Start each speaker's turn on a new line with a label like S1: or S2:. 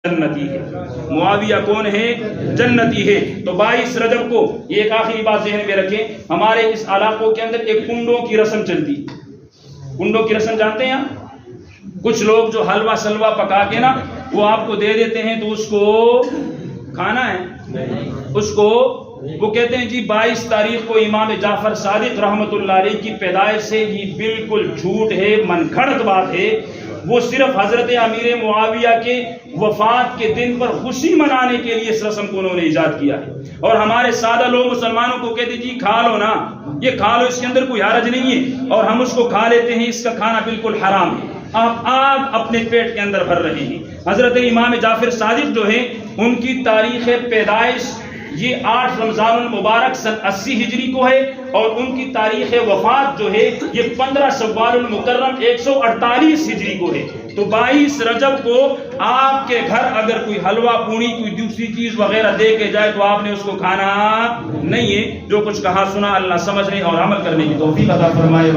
S1: جنتی ہے. معاویہ کون ہے؟ جنتی ہے. تو 22 رجب کو ایک آخری بات ذہن میں رکھیں، ہمارے اس علاقوں کے اندر ایک کنڈوں کی رسم چلتی. کنڈوں کی رسم جانتے ہیں آپ؟ کچھ لوگ جو حلوہ سلوہ پکا کے نا وہ آپ کو دے دیتے ہیں تو اس کو کھانا ہے، اس کو وہ کہتے ہیں جی 22 تاریخ کو امام جعفر صادق رحمت اللہ علیہ کی پیدائش سے. یہ بالکل جھوٹ ہے، من گھڑت بات ہے. وہ صرف حضرت امیر معاویہ کے وفات کے دن پر خوشی منانے کے لیے اس رسم کو انہوں نے ایجاد کیا ہے. اور ہمارے سادہ لوگ مسلمانوں کو کہتے جی کھا لو نا، یہ کھا لو، اس کے اندر کوئی حرج نہیں ہے، اور ہم اس کو کھا لیتے ہیں. اس کا کھانا بالکل حرام ہے. آپ آگ اپنے پیٹ کے اندر بھر رہے ہیں. حضرت امام جعفر صادق جو ہے ان کی تاریخ پیدائش یہ 8 رمضان المبارک سن 80 ہجری کو ہے، اور ان کی تاریخ وفات جو ہے یہ 15 شوال المکرم 148 ہجری کو ہے. تو 22 رجب کو آپ کے گھر اگر کوئی حلوہ پوڑی کوئی دوسری چیز وغیرہ دے کے جائے تو آپ نے اس کو کھانا نہیں ہے. جو کچھ کہا سنا اللہ سمجھنے اور عمل کرنے کی توفیق عطا فرمائے.